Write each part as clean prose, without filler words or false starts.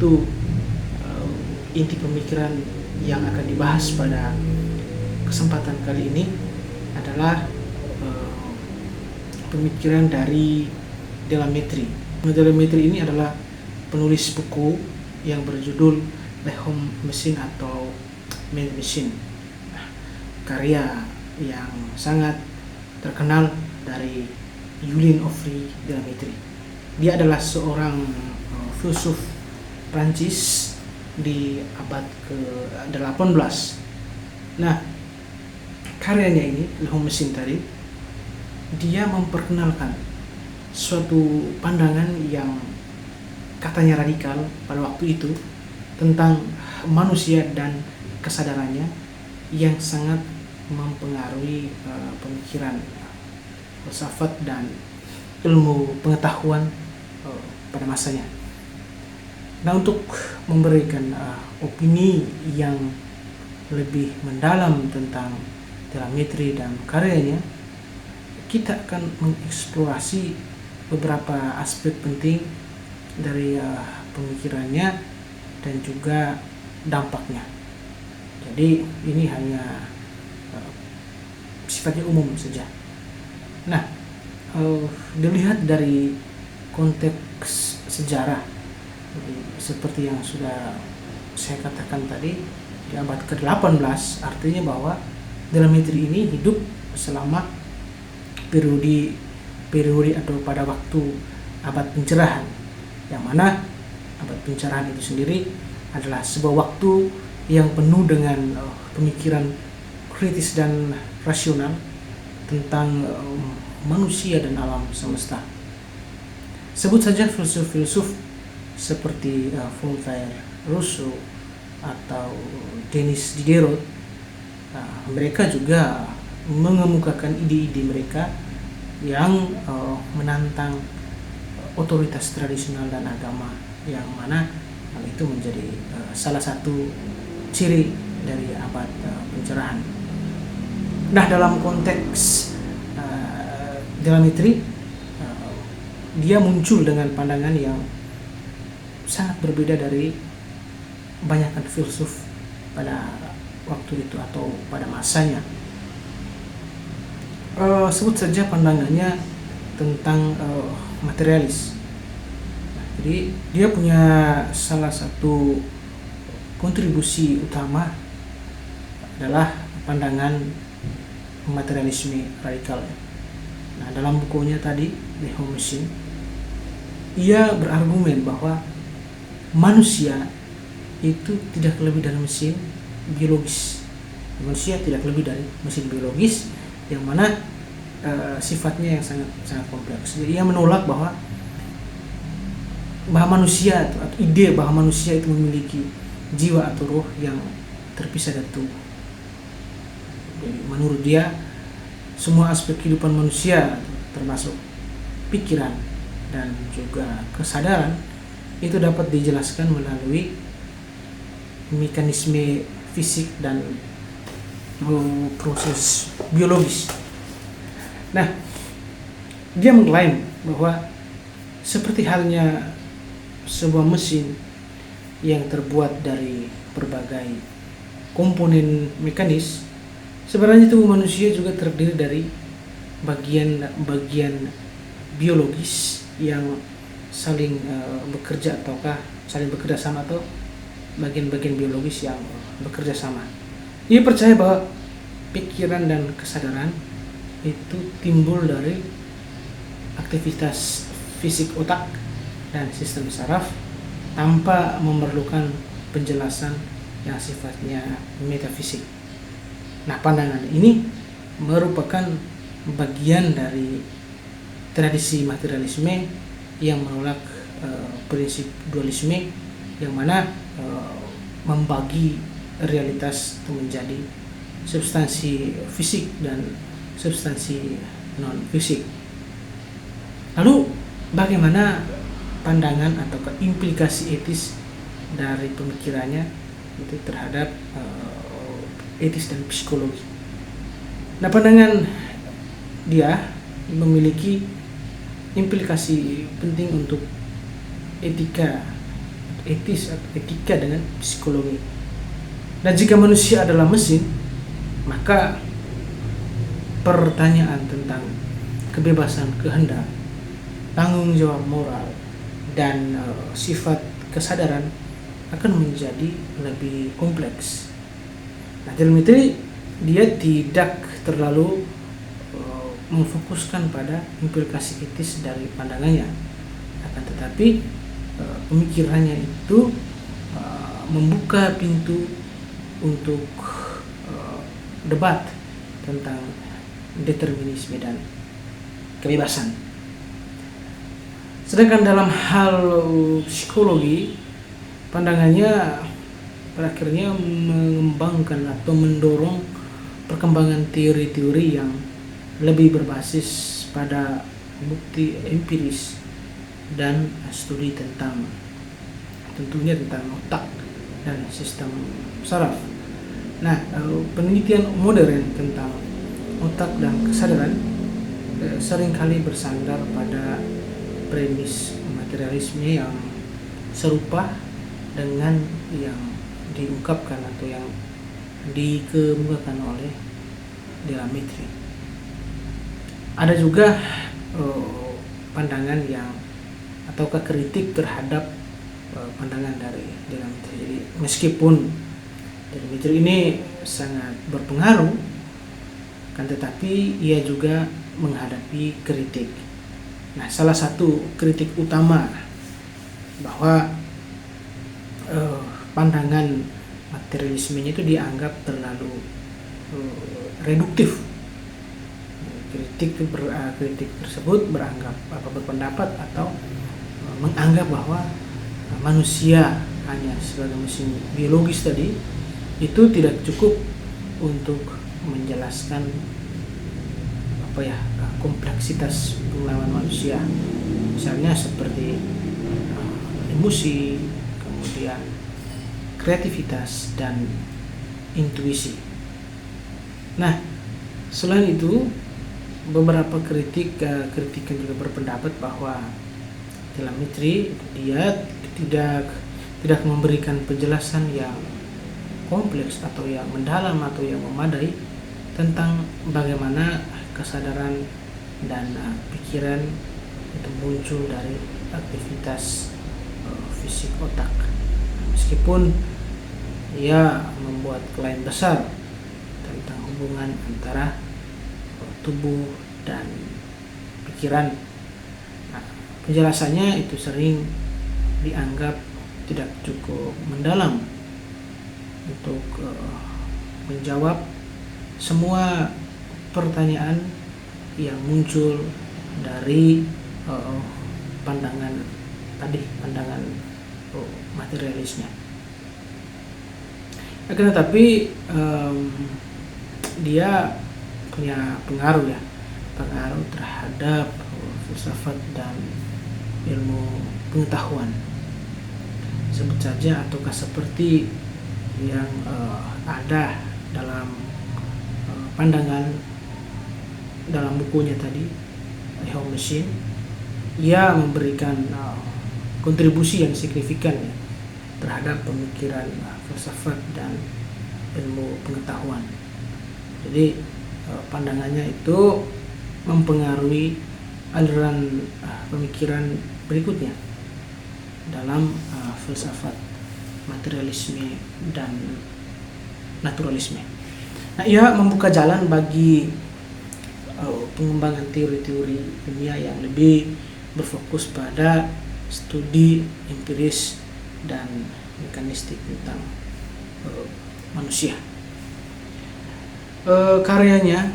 itu inti pemikiran yang akan dibahas pada kesempatan kali ini adalah pemikiran dari Delametre. Delametre ini adalah penulis buku yang berjudul The Home Machine atau Man Machine, karya yang sangat terkenal dari Julien Offry Delametre. Dia adalah seorang filsuf Prancis di abad ke-18. Nah, karyanya ini, The Home Machine tadi, dia memperkenalkan suatu pandangan yang katanya radikal pada waktu itu tentang manusia dan kesadarannya yang sangat mempengaruhi pemikiran, filsafat dan ilmu pengetahuan pada masanya. Nah, untuk memberikan opini yang lebih mendalam tentang Delametre dan karyanya, kita akan mengeksplorasi beberapa aspek penting dari pemikirannya dan juga dampaknya. Jadi ini hanya sifatnya umum saja. Nah, dilihat dari konteks sejarah, seperti yang sudah saya katakan tadi, di abad ke-18, artinya bahwa Delametre ini hidup selama periode atau pada waktu abad pencerahan, yang mana abad pencerahan itu sendiri adalah sebuah waktu yang penuh dengan pemikiran kritis dan rasional tentang manusia dan alam semesta. Sebut saja filsuf-filsuf seperti Voltaire, Rousseau, atau Denis Diderot. Mereka juga mengemukakan ide-ide mereka yang menantang otoritas tradisional dan agama, yang mana hal itu menjadi salah satu ciri dari abad pencerahan. Nah, dalam konteks Delametre, dia muncul dengan pandangan yang sangat berbeda dari banyakkan filsuf pada waktu itu atau pada masanya. Sebut saja pandangannya tentang materialis. Jadi dia punya salah satu kontribusi utama adalah pandangan materialisme radikal. Nah, dalam bukunya tadi The Home Machine, ia berargumen bahwa manusia itu tidak lebih dari mesin biologis. Manusia tidak lebih dari mesin biologis yang mana sifatnya yang sangat kompleks. Jadi ia menolak bahwa manusia atau ide bahwa manusia itu memiliki jiwa atau roh yang terpisah dari tubuh. Jadi menurut dia, semua aspek kehidupan manusia termasuk pikiran dan juga kesadaran itu dapat dijelaskan melalui mekanisme fisik dan proses biologis. Nah, dia mengklaim bahwa seperti halnya sebuah mesin yang terbuat dari berbagai komponen mekanis, sebenarnya tubuh manusia juga terdiri dari bagian-bagian biologis yang saling bekerja ataukah saling bekerja sama, atau bagian-bagian biologis yang bekerja sama. Dia percaya bahwa pikiran dan kesadaran itu timbul dari aktivitas fisik otak dan sistem saraf tanpa memerlukan penjelasan yang sifatnya metafisik. Nah, pandangan ini merupakan bagian dari tradisi materialisme yang menolak prinsip dualisme, yang mana membagi realitas itu menjadi substansi fisik dan substansi non fisik. Lalu bagaimana pandangan atau implikasi etis dari pemikirannya itu terhadap etis dan psikologi? Nah, pandangan dia memiliki implikasi penting untuk etika, etis atau etika dengan psikologi. Dan jika manusia adalah mesin, maka pertanyaan tentang kebebasan kehendak, tanggung jawab moral, dan sifat kesadaran akan menjadi lebih kompleks. Nah, telemetri dia tidak terlalu memfokuskan pada implikasi etis dari pandangannya, akan tetapi pemikirannya itu membuka pintu untuk debat tentang determinisme dan kebebasan. Sedangkan dalam hal psikologi, pandangannya pada akhirnya mengembangkan atau mendorong perkembangan teori-teori yang lebih berbasis pada bukti empiris dan studi tentunya tentang otak dan sistem saraf. Nah, penelitian modern tentang otak dan kesadaran seringkali bersandar pada premis materialisme yang serupa dengan yang diungkapkan atau yang dikemukakan oleh Delametre. Ada juga pandangan yang ataukah kritik terhadap pandangan dari Delametre. Jadi meskipun Delametre ini sangat berpengaruh, kan tetapi ia juga menghadapi kritik. Nah, salah satu kritik utama bahwa pandangan materialismenya itu dianggap terlalu reduktif. Kritik tersebut berpendapat atau menganggap bahwa manusia hanya sebagai mesin biologis tadi itu tidak cukup untuk menjelaskan kompleksitas pengalaman manusia, misalnya seperti emosi, kemudian kreativitas dan intuisi. Nah, selain itu beberapa kritikan juga berpendapat bahwa Delametre dia tidak memberikan penjelasan yang kompleks atau yang mendalam atau yang memadai tentang bagaimana kesadaran dan pikiran itu muncul dari aktivitas fisik otak. Meskipun ia membuat klaim besar tentang hubungan antara tubuh dan pikiran, penjelasannya itu sering dianggap tidak cukup mendalam untuk menjawab semua pertanyaan yang muncul dari pandangan materialisnya. Akan tetapi dia punya pengaruh terhadap filsafat dan ilmu pengetahuan, sebut saja ataukah seperti yang ada dalam pandangan dalam bukunya tadi, Home Machine. Ia memberikan kontribusi yang signifikan terhadap pemikiran filsafat dan ilmu pengetahuan. Jadi pandangannya itu mempengaruhi aliran pemikiran berikutnya dalam filsafat materialisme dan naturalisme. Nah, ia membuka jalan bagi pengembangan teori-teori ilmiah yang lebih berfokus pada studi empiris dan mekanistik tentang manusia. Karyanya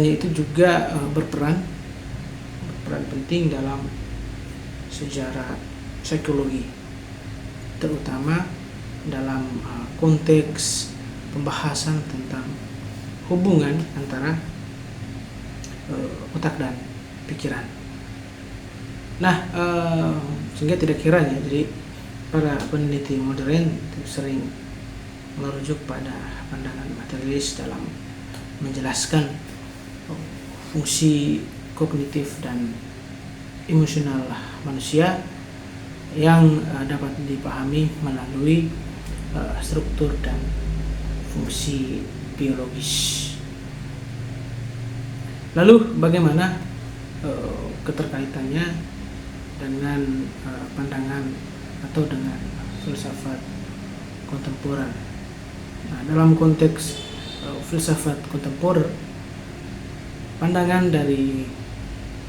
itu juga berperan penting dalam sejarah psikologi, terutama dalam konteks pembahasan tentang hubungan antara otak dan pikiran. Nah, sehingga tidak kiranya jadi para peneliti modern itu sering merujuk pada pandangan materialis dalam menjelaskan fungsi kognitif dan emosional manusia yang dapat dipahami melalui struktur dan fungsi biologis. Lalu bagaimana keterkaitannya dengan pandangan atau dengan filsafat kontemporer? Nah, dalam konteks filsafat kontemporer, pandangan dari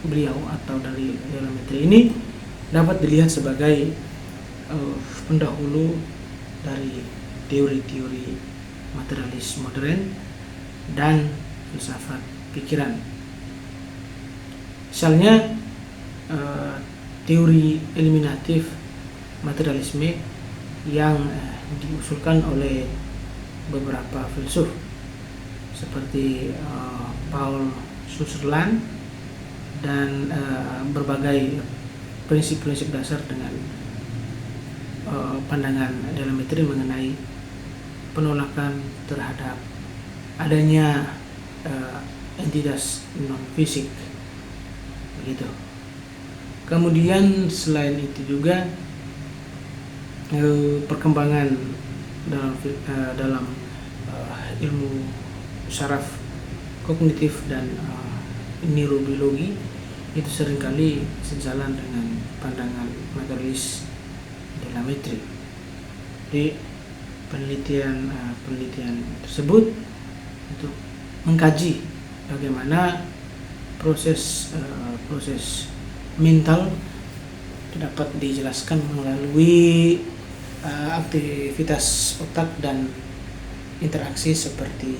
beliau atau dari De la Mettrie ini dapat dilihat sebagai pendahulu dari teori-teori materialis modern dan filsafat pikiran. Misalnya teori eliminatif materialisme yang diusulkan oleh beberapa filsuf seperti Paul Husserl dan berbagai prinsip-prinsip dasar dengan pandangan De la Mettrie mengenai penolakan terhadap adanya entitas non fisik, begitu. Kemudian selain itu juga perkembangan dalam ilmu syaraf kognitif dan neurobiologi itu seringkali sejalan dengan pandangan materialis De la Mettrie. Di penelitian tersebut untuk mengkaji bagaimana proses mental dapat dijelaskan melalui aktivitas otak dan interaksi seperti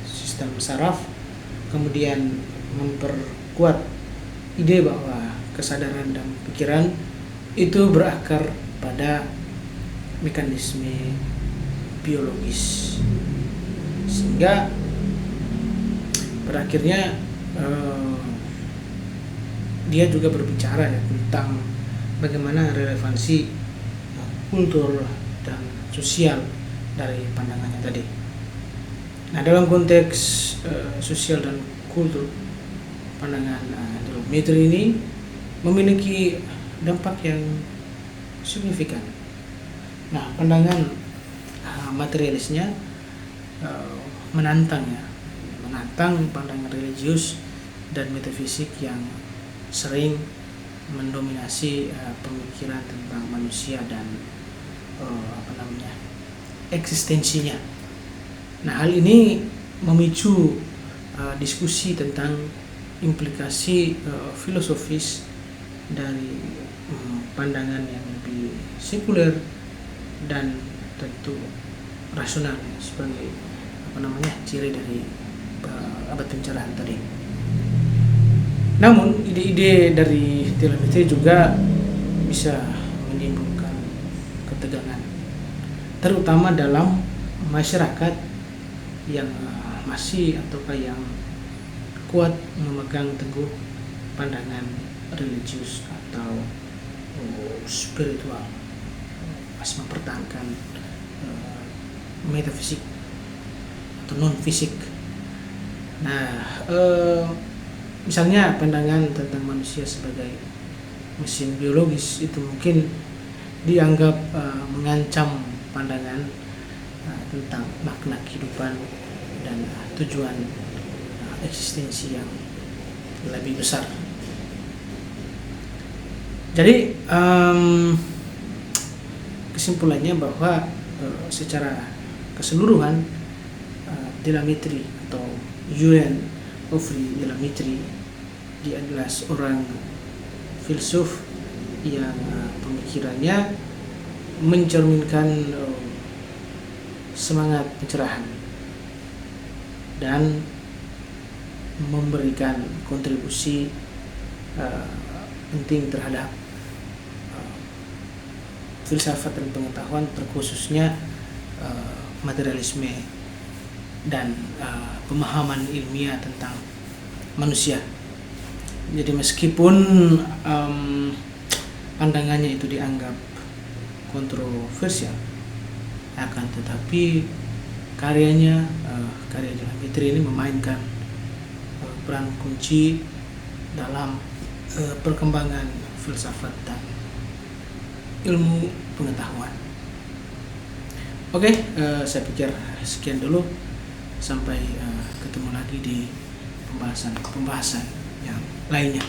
sistem saraf, kemudian memperkuat ide bahwa kesadaran dan pikiran itu berakar pada mekanisme biologis, sehingga berakhirnya dia juga berbicara tentang bagaimana relevansi kultur dan sosial dari pandangannya tadi. Nah, dalam konteks sosial dan kultur, pandangan De la Mettrie ini memiliki dampak yang signifikan. Nah, pandangan materialisnya menantang pandangan religius dan metafisik yang sering mendominasi pemikiran tentang manusia dan eksistensinya. Nah, hal ini memicu diskusi tentang implikasi filosofis dari pandangan yang lebih sekuler dan tentu rasional sebagai ciri dari abad pencerahan tadi. Namun ide-ide dari De la Mettrie juga bisa menimbulkan ketegangan, terutama dalam masyarakat yang masih ataukah yang kuat memegang teguh pandangan religius atau spiritual, masih mempertahankan metafisik atau non fisik. Nah, misalnya pandangan tentang manusia sebagai mesin biologis itu mungkin dianggap mengancam pandangan tentang makna kehidupan dan tujuan eksistensi yang lebih besar. Jadi kesimpulannya bahwa secara keseluruhan De la Mettrie atau Julian Geoffroy De la Mettrie dia adalah seorang filsuf yang pemikirannya mencerminkan semangat pencerahan dan memberikan kontribusi penting terhadap filsafat dan pengetahuan, terkhususnya materialisme dan pemahaman ilmiah tentang manusia. Jadi meskipun pandangannya itu dianggap kontroversial, akan tetapi karya De la Mettrie ini memainkan peran kunci dalam perkembangan filsafat dan ilmu pengetahuan. Oke, saya pikir sekian dulu. Sampai ketemu lagi di pembahasan yang lainnya.